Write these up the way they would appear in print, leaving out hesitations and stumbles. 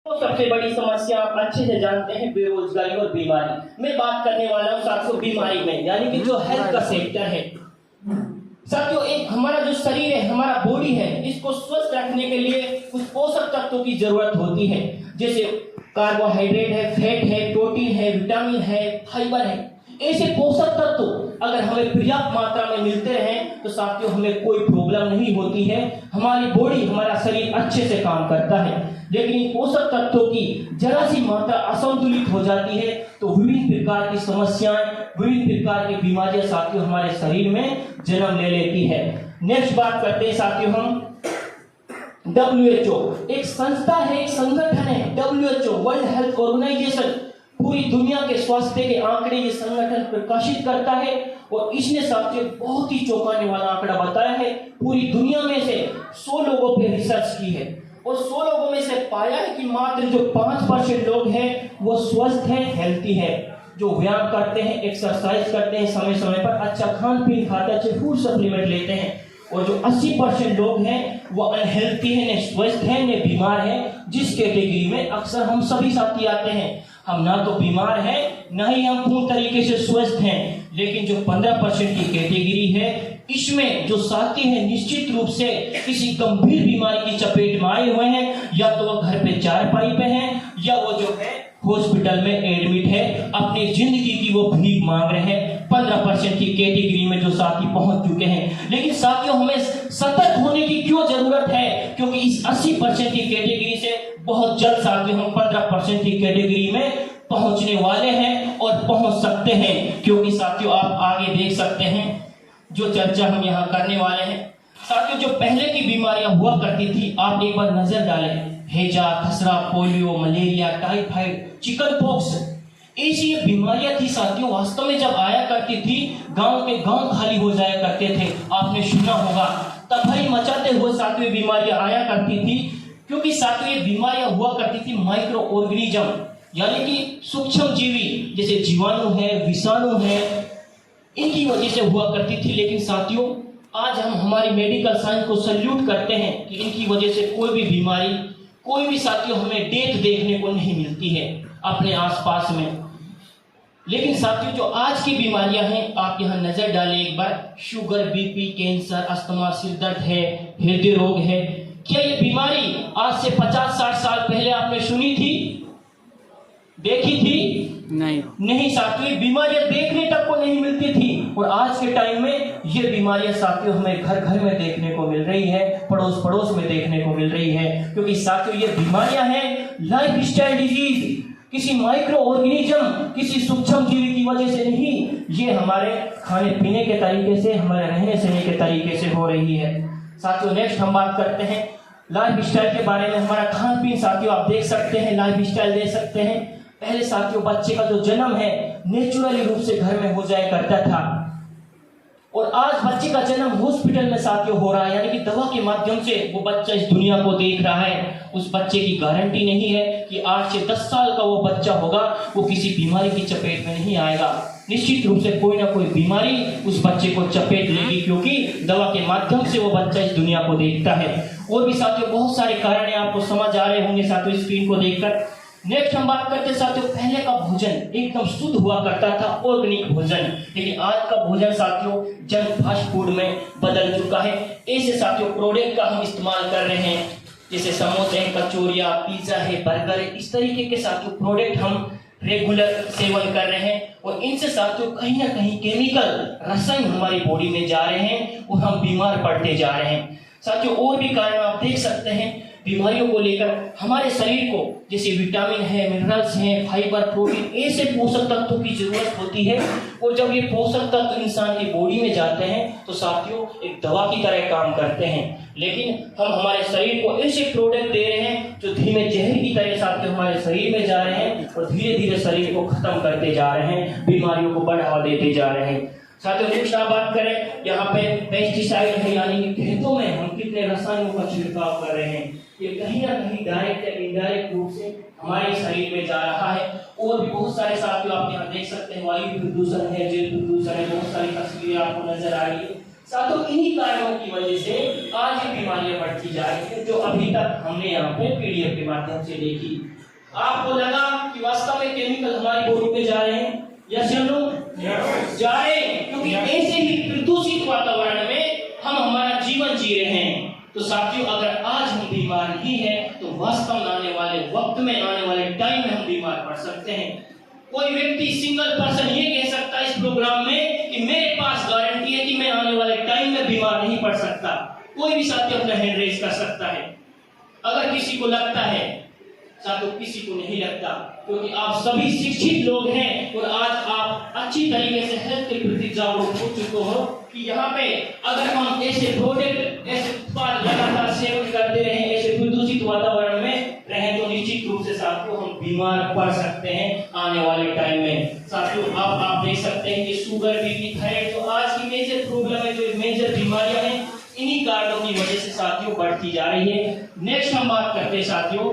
तो सबसे बड़ी समस्या आप अच्छे से जानते हैं, बेरोजगारी और बीमारी। मैं बात करने वाला हूँ साथियों बीमारी में, यानी कि जो हेल्थ का सेक्टर है। साथियों एक हमारा जो शरीर है, हमारा बॉडी है, इसको स्वस्थ रखने के लिए कुछ पोषक तत्वों की जरूरत होती है, जैसे कार्बोहाइड्रेट है, फैट है, प्रोटीन है, विटामिन है, फाइबर है। ऐसे पोषक तत्व अगर हमें पर्याप्त मात्रा में मिलते रहें तो साथियों हमें कोई प्रॉब्लम नहीं होती है, हमारी बॉडी, हमारा शरीर अच्छे से काम करता है। लेकिन इन पोषक तत्वों की जरा सी मात्रा असंतुलित हो जाती है तो विभिन्न प्रकार की समस्याएं, विभिन्न प्रकार की बीमारियां साथियों हमारे शरीर में जन्म ले लेती है। नेक्स्ट बात करते हैं साथियों हम WHO। एक संस्था है, एक संगठन है WHO, वर्ल्ड हेल्थ ऑर्गेनाइजेशन। पूरी दुनिया के स्वास्थ्य के आंकड़े ये संगठन प्रकाशित करता है और इसने साथियों बहुत ही चौंकाने वाला आंकड़ा बताया है। पूरी दुनिया में से 100 लोगों पे रिसर्च की है और 100 लोगों में से पाया है कि मात्र जो 5% लोग हैं वो स्वस्थ हैं, हेल्थी है, जो व्यायाम करते हैं, एक्सरसाइज करते हैं, समय समय पर अच्छा खान पीन खाते हैं, अच्छे फूड सप्लीमेंट लेते हैं। और जो 80% लोग हैं वो अनहेल्थी है, न स्वस्थ है, न बीमार है, जिस कैटेगरी में अक्सर हम सभी साथी आते हैं। हम ना तो बीमार हैं, ना ही हम पूर्ण तरीके से स्वस्थ हैं। लेकिन जो 15% की कैटेगरी है, इसमें जो साथी हैं निश्चित रूप से किसी गंभीर बीमारी की चपेट में आए हुए हैं, या तो वो घर पे चारपाई पे हैं, या वो जो है हॉस्पिटल में एडमिट है, अपनी जिंदगी की वो भीख मांग रहे हैं। 15% की कैटेगरी में जो साथी पहुंच चुके हैं। लेकिन साथियों हमें सतर्क होने की क्यों जरूरत है, क्योंकि इस 80% की कैटेगरी से बहुत जल्द साथियों हम 15% की कैटेगरी में पहुंचने वाले हैं और पहुंच सकते हैं। क्योंकि साथियों आप आगे देख सकते हैं जो चर्चा हम यहाँ करने वाले हैं। साथियों जो पहले की बीमारियां हुआ करती थी, आप एक बार नजर डालें, हैजा, खसरा, polio, malaria, typhoid, chicken pox, ऐसी ये बीमारियां थी साथियों। वास्तव में जब आया करती थी, गांव के गांव खाली हो जाया करते थे। आपने सुना होगा, तबाही मचाते हुए साथियों बीमारियां आया करती थी। क्योंकि साथियों ये बीमारियां हुआ करती थी माइक्रो ऑर्गेनिज्म, यानी कि सूक्ष्म जीवी, जैसे जीवाणु है, विषाणु है, इनकी वजह से हुआ करती थी। लेकिन साथियों आज हम हमारी मेडिकल साइंस को सल्यूट करते हैं कि इनकी वजह से कोई भी बीमारी, कोई भी साथियों हमें डेथ देखने को नहीं मिलती है अपने आसपास में। लेकिन साथियों जो आज की बीमारियां हैं, आप यहां नजर डालें एक बार, शुगर, बीपी, कैंसर, अस्थमा, सिर दर्द है, हृदय रोग है। क्या ये बीमारी आज से 50-60 साल पहले आपने सुनी थी, देखी थी? नहीं साथियों, बीमारियां देखने तक को नहीं मिलती थी। और आज के टाइम में ये बीमारियां साथियों हमें घर घर में देखने को मिल रही है, पड़ोस पड़ोस में देखने को मिल रही है। क्योंकि साथियों ये बीमारियां हैं लाइफ स्टाइल डिजीज, किसी माइक्रो ऑर्गेनिज्म, किसी सूक्ष्म जीवी की वजह से नहीं, ये हमारे खाने पीने के तरीके से, हमारे रहने सहने के तरीके से हो रही है। साथियों नेक्स्ट हम बात करते हैं लाइफ स्टाइल के बारे में। हमारा खान पीन साथियों आप देख सकते हैं, लाइफ स्टाइल देख सकते हैं। पहले साथियों बच्चे का जो जन्म है नेचुरली रूप से घर में हो जाया करता था, और आज बच्चे का जन्म हॉस्पिटल में साथियों हो रहा है, यानी कि दवा के माध्यम से वो बच्चा इस दुनिया को देख रहा है। उस बच्चे की गारंटी नहीं है कि 8 से 10 साल का वो बच्चा होगा, वो किसी बीमारी की चपेट में नहीं आएगा। निश्चित रूप से कोई ना कोई बीमारी उस बच्चे को चपेट लेगी, क्योंकि दवा के माध्यम से वो बच्चा इस दुनिया को देखता है। और भी साथियों बहुत सारे कारण है, आपको समझ आ रहे होंगे साथियों स्क्रीन को देखकर। नेक्स्ट हम बात करते हैं साथियों, पहले का भोजन एकदम शुद्ध हुआ करता था, ऑर्गेनिक भोजन। लेकिन आज का भोजन साथियों जंक फास्ट फूड में बदल चुका है। ऐसे साथियों प्रोडक्ट का हम इस्तेमाल कर रहे हैं, जैसे समोसे हैं, कचौरियां, पिज्जा है, बर्गर है, इस तरीके के साथियों प्रोडक्ट हम रेगुलर सेवन कर रहे हैं। और इनसे साथियों कहीं ना कहीं केमिकल रसायन हमारी बॉडी में जा रहे हैं और हम बीमार पड़ते जा रहे हैं। साथियों और भी कारण आप देख सकते हैं बीमारियों को लेकर। हमारे शरीर को जैसे विटामिन है, मिनरल्स हैं, फाइबर, प्रोटीन, ऐसे पोषक तत्वों की जरूरत होती है। और जब ये पोषक तत्व इंसान की बॉडी में जाते हैं तो साथियों एक दवा की तरह काम करते हैं। लेकिन हम हमारे शरीर को ऐसे प्रोडक्ट दे रहे हैं जो धीमे जहर की तरह साथियों हमारे शरीर में जा रहे हैं और धीरे धीरे शरीर को खत्म करते जा रहे हैं, बीमारियों को बढ़ावा देते जा रहे हैं। साथियों नेक्स्ट आप बात करें, यहाँ पे पेस्टिसाइड है, यानी कि खेतों में हम कितने रसायनों का छिड़काव कर रहे हैं। ये कहीं ना कहीं डायरेक्ट या इनडायरेक्ट रूप से हमारे शरीर में जा रहा है। और भी बहुत सारे साथियों आप यहाँ देख सकते हैं, वायु प्रदूषण है, जल प्रदूषण है, बहुत सारी तस्वीरें आपको नजर आ रही है। साथियों इन्हीं कारणों की वजह से आज ये बीमारियां बढ़ती जा रही है, जो अभी तक हमने यहाँ पे पीडीएफ के माध्यम से देखी। आपको लगा कि वास्तव में केमिकल हमारी बॉडी पे जा रहे हैं, यस या नो? जा रहे हैं, क्योंकि ऐसे ही प्रदूषित वातावरण में हम हमारा जीवन जी रहे हैं। तो साथियों अगर आज हम बीमार नहीं है तो वास्तव में आने वाले वक्त में, आने वाले टाइम में हम बीमार पड़ सकते हैं। कोई व्यक्ति सिंगल पर्सन ये कह सकता है इस प्रोग्राम में कि मेरे पास गारंटी है कि मैं आने वाले टाइम में बीमार नहीं पड़ सकता। कोई भी साथी अपना हैंड रेज कर सकता है। अगर किसी को लगता है, साथियों किसी को नहीं लगता, क्योंकि आप सभी शिक्षित लोग हैं और आज आप अच्छी तरीके से हेल्थ के प्रति जागरूक हो चुके हो कि यहाँ पे अगर हम ऐसे प्रोडक्ट, ऐसे उत्पाद लगातार सेवन करते रहे, ऐसे प्रदूषित वातावरण में रहें तो निश्चित रूप से साथियों हम बीमार पड़ सकते हैं आने वाले टाइम में। साथियों आप देख सकते हैं कि शुगर, बीपी, थायराइड जो आज की मेजर प्रॉब्लम है, जो मेजर बीमारियां हैं, इन्हीं कारणों की वजह से साथियों बढ़ती जा रही है। नेक्स्ट हम बात करते हैं साथियों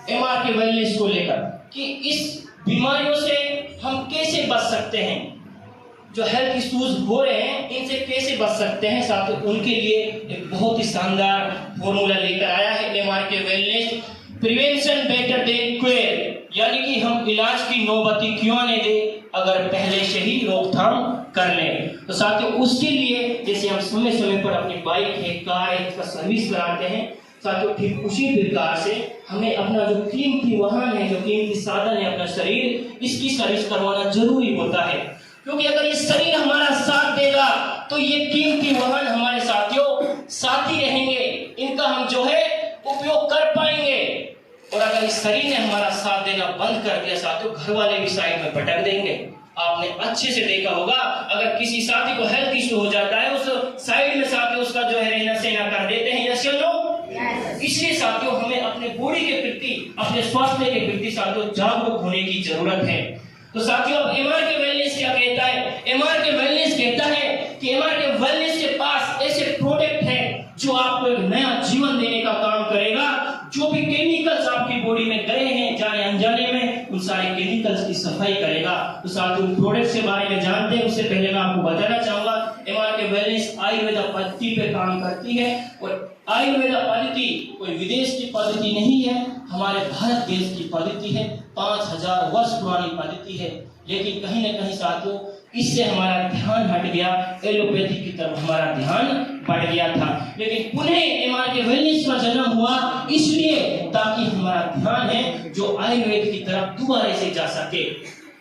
एमआर के वेलनेस को लेकर कि इस बीमारियों से हम कैसे बच सकते हैं, जो हेल्थ इश्यूज हो रहे हैं इनसे कैसे बच सकते हैं। साथियों उनके लिए एक बहुत ही शानदार फॉर्मूला लेकर आया है एमआर के wellness, prevention better than cure, यानी कि हम इलाज की नौबती क्यों आने दें अगर पहले से ही रोकथाम कर लें। तो साथियों उसके लिए जैसे हम समय समय पर अपनी बाइक है, कार है, इसका सर्विस कराते हैं, साथियों ठीक उसी प्रकार से हमें अपना जो कीमती वाहन है, जो कीमती साधन है, अपना शरीर, इसकी सर्विस करवाना जरूरी होता है। क्योंकि अगर ये शरीर हमारा साथ देगा तो ये कीमती वाहन हमारे साथियों साथी रहेंगे, इनका हम जो है उपयोग कर पाएंगे। और अगर इस शरीर ने हमारा साथ देना बंद कर दिया साथियों, घर वाले भी साइड में भटक देंगे। आपने अच्छे से देखा होगा अगर किसी साथी को हेल्थ इश्यू हो जाता है, उस साइड में साथी उसका जो है रहना सहना कर देते हैं, यस या नो? इसलिए साथियों हमें अपने बॉडी के प्रति, अपने स्वास्थ्य के प्रति साथियों जागरूक होने की जरूरत है। तो साथियों अब एमआर के वेलनेस क्या कहता है? एमआर के वेलनेस कहता है कि एमआर के वेलनेस के पास ऐसे प्रोडक्ट है जो आपको एक नया जीवन देने का काम करेगा। जो भी केमिकल्स आपकी बॉडी में गए हैं जाने अनजाने में, उन सारे केमिकल्स की सफाई करेगा। तो साथियों प्रोडक्ट्स के बारे में जानते हैं उससे पहले मैं आपको बताना चाहूंगा एमआर के वेलनेस आयुर्वेदा पद्धति पे काम करती है। और आयुर्वेदा पद्धति कोई विदेश की पद्धति नहीं है, हमारे भारत देश की पद्धति है, 5000 वर्ष पुरानी पद्धति है। लेकिन कहीं ना कहीं साथियों इससे हमारा ध्यान हट गया, एलोपैथी की तरफ हमारा ध्यान बढ़ गया था। लेकिन पुनः एमआर के वेलनेस का जन्म हुआ इसलिए ताकि हमारा ध्यान है जो आयुर्वेद की तरफ दोबारा से जा सके।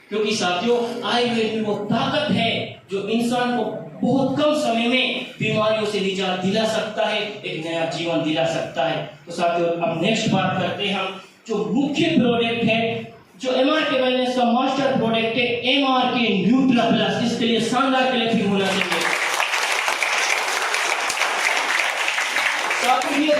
क्योंकि साथियों आयुर्वेद में वो ताकत है जो इंसान को बहुत कम समय में बीमारियों से निजात दिला सकता है, एक नया जीवन दिला सकता है। तो साथियों अब नेक्स्ट बात करते हैं हम जो मुख्य प्रोडक्ट है, जो एमआर के वेलनेस का मास्टर प्रोडक्ट है एमआर के न्यूट्रा प्लस। इसके लिए शानदार क्लैपिंग होना चाहिए। साथियों ये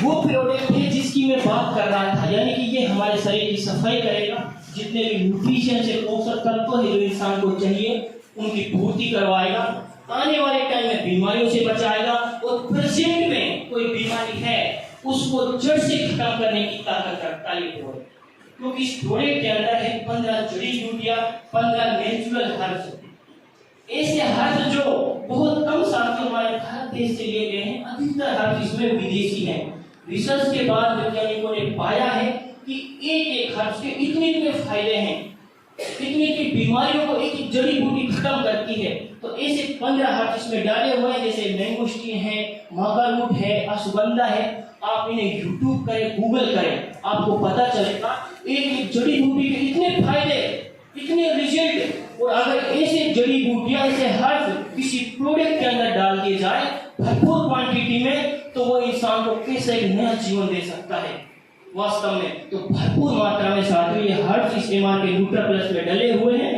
वो प्रोडक्ट है जिसकी मैं बात कर रहा था, यानी कि ये हमारे शरीर की सफाई करेगा, जितने भी न्यूट्रिशन से पोषक तत्व है जो इंसान को चाहिए उनकी पूर्ति करवाएगा, आने वाले टाइम में बीमारियों से बचाएगा और प्रेजेंट में कोई बीमारी है उसको जड़ से खत्म करने की ताकत रखता है ये प्रोडक्ट। क्योंकि इस प्रोडक्ट के अंदर है 15 जड़ी बूटियां, 15 नेचुरल हर्ब्स, ऐसे हर्ब्स जो बहुत कम साथियों हमारे भारत देश से लिए गए हैं, अधिकतर हर्ब्स इसमें विदेशी हैं। रिसर्च के बाद वैज्ञानिकों ने पाया है कि एक एक हर्ब्स के इतने फायदे हैं, इतनी बीमारियों को एक एक जड़ी बूटी खत्म करती है। तो ऐसे 15 हर्ब्स इसमें डाले हुए हैं, जैसे मैंगोस्टीन है, मागारूट है, अश्वगंधा है। आप इन्हें यूट्यूब करें, गूगल करें, आपको पता चलेगा एक एक जड़ी बूटी के इतने फायदे, इतने रिजल्ट। और अगर ऐसे जड़ी बूटियां, ऐसे हर्ब्स किसी प्रोडक्ट के अंदर डाल दिए जाए भरपूर क्वांटिटी में, तो वो इंसान को कैसे एक नया जीवन दे सकता है वास्तव में। तो भरपूर मात्रा में साथियों ये हर्ब्स इस एमआर के न्यूट्रा प्लस में डले हुए हैं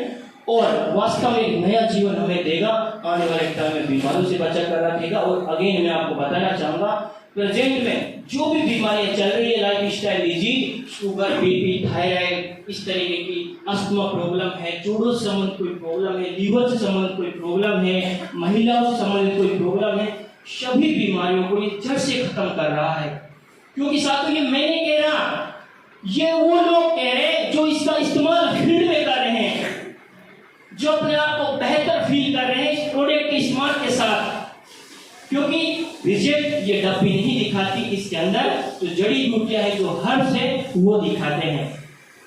और वास्तव में एक नया जीवन हमें देगा, आने वाले टाइम में बीमारियों से बचा कर रखेगा। और अगेन मैं आपको बताना चाहूंगा प्रेजेंट में जो भी बीमारियां चल रही है, life style disease, sugar, BP, thyroid, इस तरीके की अस्थमा प्रॉब्लम है, जोड़ों से संबंधित कोई प्रॉब्लम है, लीवर से संबंधित कोई प्रॉब्लम है, महिलाओं से संबंधित कोई प्रॉब्लम है, सभी बीमारियों को ये जड़ से खत्म कर रहा है। क्योंकि साथियों ये मैं नहीं कह रहा, ये वो लोग कह रहे हैं जो इसका इस्तेमाल फील्ड में कर रहे हैं, जो अपने आप को बेहतर फील कर रहे हैं इस प्रोडक्ट के इस्तेमाल के साथ। ये डब्बी नहीं दिखाती, इसके अंदर जो जड़ी बूटियां है, जो हर्ब्स है, वो दिखाते हैं।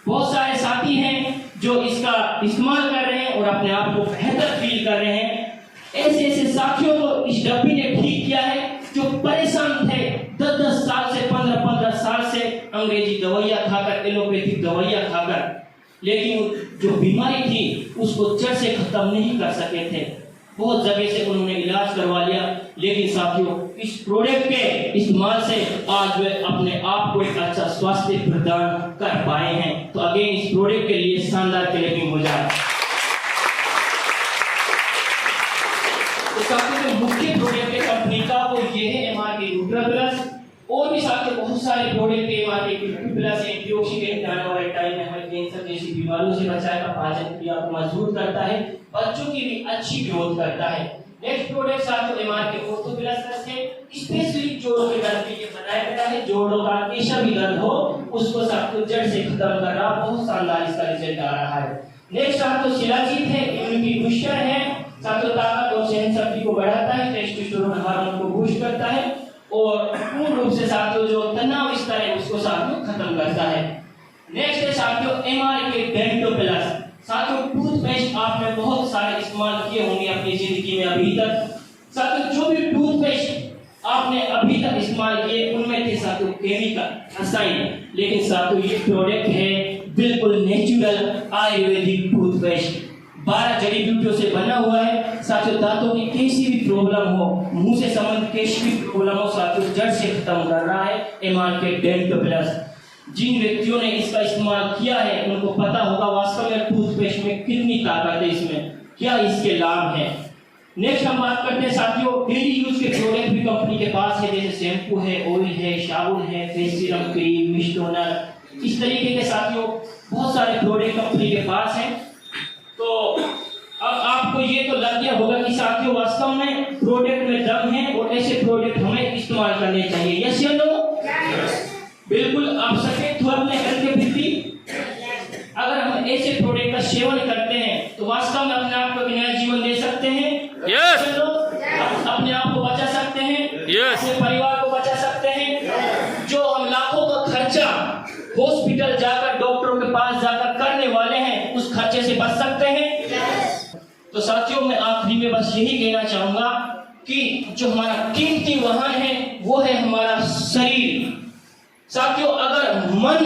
बहुत सारे साथी हैं जो इसका इस्तेमाल कर रहे हैं और अपने आप को बेहतर फील कर रहे हैं। ऐसे ऐसे साथियों को इस डब्बी ने ठीक किया है जो परेशान थे 10-10 साल से, 15-15 साल से अंग्रेजी दवाइयाँ खाकर, एलोपैथिक दवाइयाँ खाकर, लेकिन जो बीमारी थी उसको जड़ से खत्म नहीं कर सके थे। बहुत जगह से उन्होंने इलाज करवा लिया, लेकिन साथियों इस प्रोडक्ट के इस्तेमाल से आज वे अपने आप को एक अच्छा स्वास्थ्य प्रदान कर पाए हैं। तो अगेन इस प्रोडक्ट के लिए शानदार क्लैपिंग हो जाए। तो साथियों जो मुख्य प्रोडक्ट है कंपनी का वो ये है एमआरके न्यूट्रा प्लस। और भी साथियों बहुत सारे प्रोडक्ट है एमआरके प्लस, एंटीऑक्सीडेंट, एंटी हमें कैंसर जैसी बीमारियों से बचाएगा, पाचन क्रिया को मजबूत करता है, बच्चों की भी अच्छी ग्रोथ करता है। नेक्स्ट प्रोडक्ट साथियों एमआरके ऑर्थो प्लस है, स्पेशली जोड़ों के दर्द के लिए बनाया गया है। जोड़ों का कैसा भी दर्द हो उसको साथियों जड़ से खत्म कर रहा, बहुत शानदार इसका रिजल्ट आ रहा है। नेक्स्ट साथियों शिलाजीत है, इम्यूनिटी बूस्टर है, साथियों ताकत और सहन शक्ति को बढ़ाता है, टेस्टोस्टेरोन हार्मोन को बूस्ट करता है और पूर्ण रूप से साथियों जो तनाव स्तर है उसको साथियों खत्म करता है। नेक्स्ट है साथियों एमआरके डेंटो प्लस। साथियों टूथपेस्ट आपने बहुत सारे इस्तेमाल किए होंगे अपनी जिंदगी में अभी तक। साथियों जो भी टूथपेस्ट आपने अभी तक इस्तेमाल किए उनमें थे साथियों केमिकल, रसायन, लेकिन साथियों ये प्रोडक्ट है बिल्कुल नेचुरल आयुर्वेदिक टूथपेस्ट, 12 जड़ी बूटियों से बना हुआ है। साथियों दांतों की कैसी भी प्रॉब्लम हो, मुंह से संबंधित कैसी भी प्रॉब्लम हो, साथियों जड़ से खत्म कर रहा है एमआरके डेंटो प्लस। जिन व्यक्तियों ने इसका इस्तेमाल किया है उनको पता होगा वास्तव में टूथपेस्ट में कितनी ताकत है, इसमें क्या इसके लाभ हैं। नेक्स्ट हम बात करते हैं साथियों डेली यूज के प्रोडक्ट भी कंपनी के पास है, जैसे शैम्पू है, ऑयल है, साबुन है, face serum, cream, mist toner, इस तरीके के साथियों बहुत सारे प्रोडक्ट कंपनी के पास हैं। तो अब आपको ये तो लग गया होगा कि साथियों वास्तव में प्रोडक्ट में दम है और ऐसे प्रोडक्ट हमें इस्तेमाल करने चाहिए। यस या नो? बिल्कुल आप सके तो अपने हेल्थ के प्रति अगर हम ऐसे प्रोडक्ट का सेवन करते हैं तो वास्तव में अपने आप को नया जीवन दे सकते हैं। यस। अपने आप को बचा सकते हैं, यस। अपने परिवार को बचा सकते हैं। जो हम लाखों का खर्चा हॉस्पिटल जाकर डॉक्टरों के पास जाकर करने वाले हैं उस खर्चे से बच सकते हैं। तो साथियों मैं आखिरी में बस यही कहना चाहूंगा कि जो हमारा कीमती वाहन है वो है हमारा शरीर। साथियों अगर मन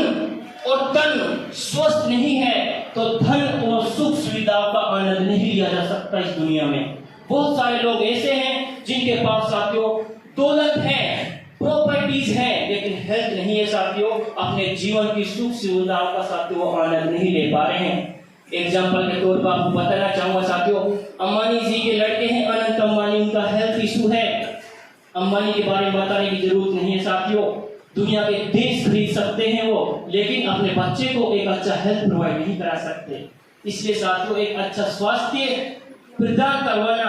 और तन स्वस्थ नहीं है तो धन और सुख सुविधाओं का आनंद नहीं लिया जा सकता इस दुनिया में। बहुत सारे लोग ऐसे हैं जिनके पास साथियों दौलत है, प्रॉपर्टीज है, लेकिन हेल्थ नहीं है साथियों, अपने जीवन की सुख सुविधाओं का साथियों आनंद नहीं ले पा रहे हैं। एग्जाम्पल के तौर पर आपको बताना चाहूंगा साथियों अंबानी जी के लड़के हैं अनंत अंबानी, उनका हेल्थ इशू है। अंबानी के बारे में बताने की जरूरत नहीं है साथियों, दुनिया के देश खरीद सकते हैं वो, लेकिन अपने बच्चे को एक अच्छा हेल्थ प्रोवाइड नहीं करा सकते। इसलिए साथियों एक अच्छा स्वास्थ्य प्रदान करवाना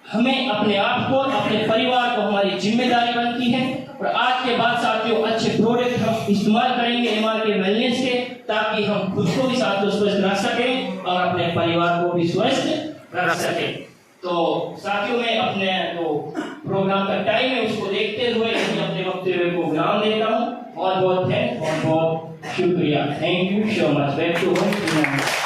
हमें अपने आप को, अपने परिवार को हमारी जिम्मेदारी बनती है। और आज के बाद साथियों अच्छे प्रोडक्ट हम इस्तेमाल करेंगे एमआरके वेलनेस के, ताकि हम खुद को भी साथियों स्वस्थ रख सकें और अपने परिवार को भी स्वस्थ रख सकें। तो साथियों में अपने जो प्रोग्राम का टाइम है उसको देखते हुए अपने वक्तव्य को विराम देता हूँ। बहुत बहुत थैंक, बहुत बहुत शुक्रिया। Thank you so much. Back to